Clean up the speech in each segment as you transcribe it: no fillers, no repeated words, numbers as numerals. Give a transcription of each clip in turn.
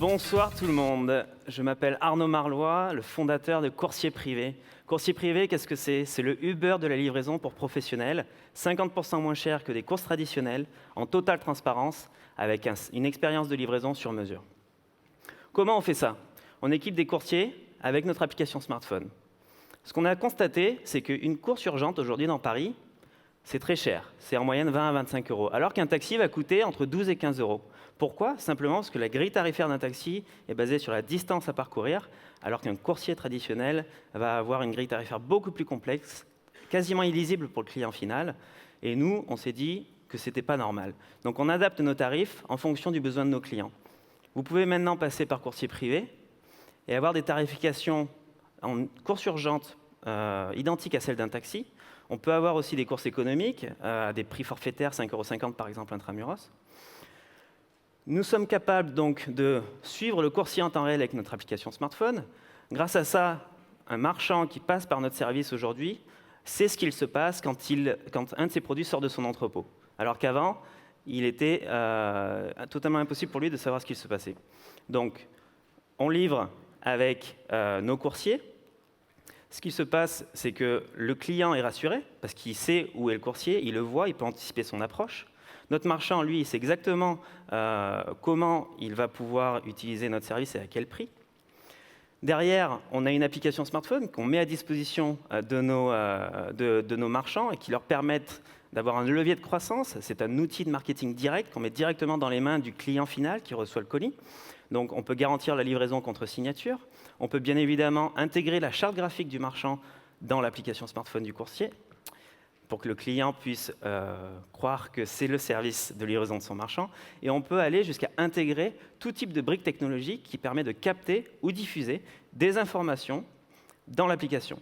Bonsoir tout le monde, je m'appelle Arnaud Marlois, le fondateur de Coursier Privé. Coursier Privé, qu'est-ce que c'est? C'est le Uber de la livraison pour professionnels, 50% moins cher que des courses traditionnelles, en totale transparence, avec une expérience de livraison sur mesure. Comment on fait ça? On équipe des coursiers avec notre application smartphone. Ce qu'on a constaté, c'est qu'une course urgente aujourd'hui dans Paris, c'est très cher. C'est en moyenne 20 à 25 euros, alors qu'un taxi va coûter entre 12 et 15 euros. Pourquoi? Simplement parce que la grille tarifaire d'un taxi est basée sur la distance à parcourir, alors qu'un coursier traditionnel va avoir une grille tarifaire beaucoup plus complexe, quasiment illisible pour le client final. Et nous, on s'est dit que ce n'était pas normal. Donc on adapte nos tarifs en fonction du besoin de nos clients. Vous pouvez maintenant passer par Coursier Privé et avoir des tarifications en course urgente identiques à celles d'un taxi. On peut avoir aussi des courses économiques à des prix forfaitaires, 5,50 € par exemple intramuros. Nous sommes capables donc de suivre le coursier en temps réel avec notre application smartphone. Grâce à ça, un marchand qui passe par notre service aujourd'hui sait ce qu'il se passe quand un de ses produits sort de son entrepôt. Alors qu'avant, il était totalement impossible pour lui de savoir ce qu'il se passait. Donc, on livre avec nos coursiers. Ce qui se passe, c'est que le client est rassuré, parce qu'il sait où est le coursier, il le voit, il peut anticiper son approche. Notre marchand, lui, il sait exactement comment il va pouvoir utiliser notre service et à quel prix. Derrière, on a une application smartphone qu'on met à disposition de nos marchands et qui leur permettent d'avoir un levier de croissance. C'est un outil de marketing direct qu'on met directement dans les mains du client final qui reçoit le colis. Donc on peut garantir la livraison contre signature. On peut bien évidemment intégrer la charte graphique du marchand dans l'application smartphone du coursier pour que le client puisse croire que c'est le service de livraison de son marchand. Et on peut aller jusqu'à intégrer tout type de brique technologique qui permet de capter ou diffuser des informations dans l'application.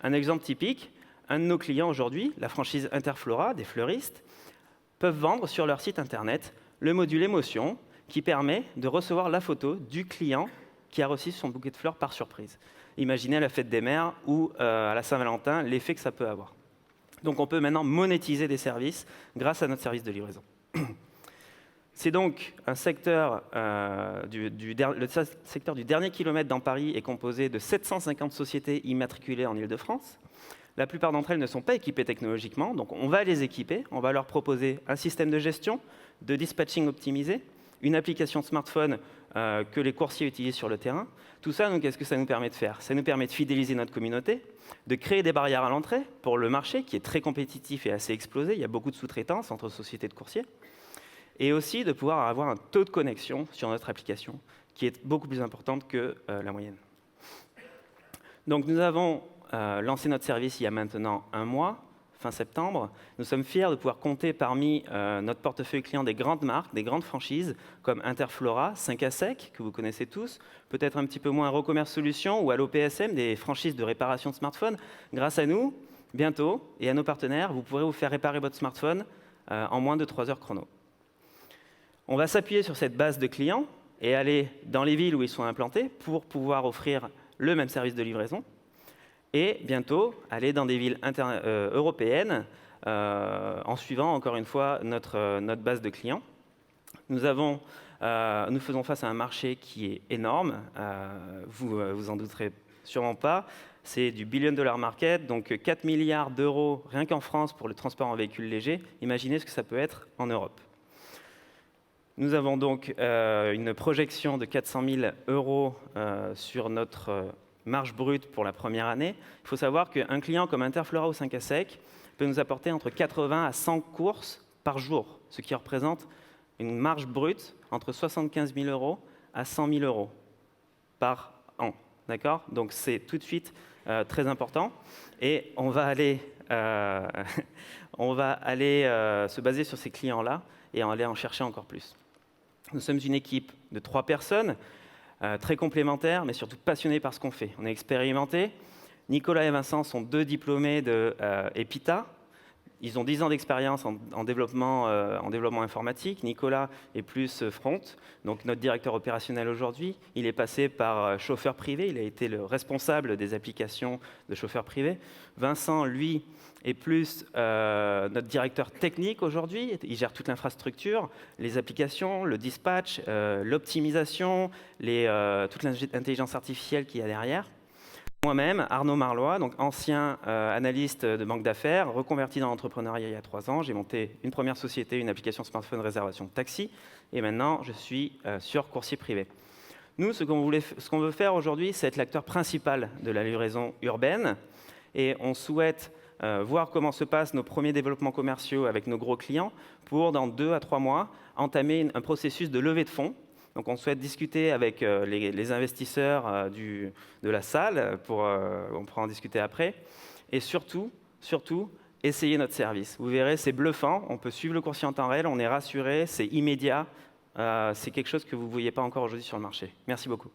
Un exemple typique, un de nos clients aujourd'hui, la franchise Interflora, des fleuristes, peuvent vendre sur leur site internet le module émotion qui permet de recevoir la photo du client qui a reçu son bouquet de fleurs par surprise. Imaginez à la fête des mères ou à la Saint-Valentin, l'effet que ça peut avoir. Donc on peut maintenant monétiser des services grâce à notre service de livraison. C'est donc un secteur, le secteur du dernier kilomètre dans Paris est composé de 750 sociétés immatriculées en Île-de-France. La plupart d'entre elles ne sont pas équipées technologiquement, donc on va les équiper, on va leur proposer un système de gestion, de dispatching optimisé, une application smartphone que les coursiers utilisent sur le terrain. Tout ça, qu'est-ce que ça nous permet de faire? Ça nous permet de fidéliser notre communauté, de créer des barrières à l'entrée pour le marché, qui est très compétitif et assez explosé. Il y a beaucoup de sous-traitance entre sociétés de coursiers. Et aussi de pouvoir avoir un taux de connexion sur notre application, qui est beaucoup plus importante que la moyenne. Donc nous avons lancé notre service il y a maintenant un mois, fin septembre. Nous sommes fiers de pouvoir compter parmi notre portefeuille client des grandes marques, des grandes franchises, comme Interflora, 5 à Sec, que vous connaissez tous, peut-être un petit peu moins Recommerce Solutions ou Allo PSM, des franchises de réparation de smartphones. Grâce à nous, bientôt, et à nos partenaires, vous pourrez vous faire réparer votre smartphone en moins de 3 heures chrono. On va s'appuyer sur cette base de clients et aller dans les villes où ils sont implantés pour pouvoir offrir le même service de livraison. Et bientôt, aller dans des villes européennes en suivant, encore une fois, notre base de clients. Nous faisons face à un marché qui est énorme, vous en douterez sûrement pas. C'est du billion-dollar market, donc 4 milliards d'euros rien qu'en France pour le transport en véhicule léger. Imaginez ce que ça peut être en Europe. Nous avons donc une projection de 400 000 € sur notre marge brute pour la première année. Il faut savoir qu'un client comme Interflora ou 5 à Sec peut nous apporter entre 80 à 100 courses par jour, ce qui représente une marge brute entre 75 000 € à 100 000 € par an. D'accord? Donc c'est tout de suite très important. Et on va aller se baser sur ces clients-là et aller en chercher encore plus. Nous sommes une équipe de 3 personnes, très complémentaires, mais surtout passionnés par ce qu'on fait. On est expérimentés. Nicolas et Vincent sont 2 diplômés de EPITA. Ils ont 10 ans d'expérience en développement informatique. Nicolas est plus front. Donc notre directeur opérationnel aujourd'hui, il est passé par chauffeur privé. Il a été le responsable des applications de chauffeur privé. Vincent, lui, est plus notre directeur technique aujourd'hui. Il gère toute l'infrastructure, les applications, le dispatch, l'optimisation, toute l'intelligence artificielle qu'il y a derrière. Moi-même, Arnaud Marlois, donc ancien analyste de banque d'affaires, reconverti dans l'entrepreneuriat il y a 3 ans. J'ai monté une première société, une application smartphone réservation de taxi. Et maintenant, je suis sur coursier privé. Nous, ce qu'on veut faire aujourd'hui, c'est être l'acteur principal de la livraison urbaine. Et on souhaite voir comment se passent nos premiers développements commerciaux avec nos gros clients pour, dans 2 à 3 mois, entamer un processus de levée de fonds. Donc on souhaite discuter avec les investisseurs de la salle, on pourra en discuter après, et surtout, essayer notre service. Vous verrez, c'est bluffant, on peut suivre le coursier en temps réel, on est rassuré, c'est immédiat, c'est quelque chose que vous ne voyez pas encore aujourd'hui sur le marché. Merci beaucoup.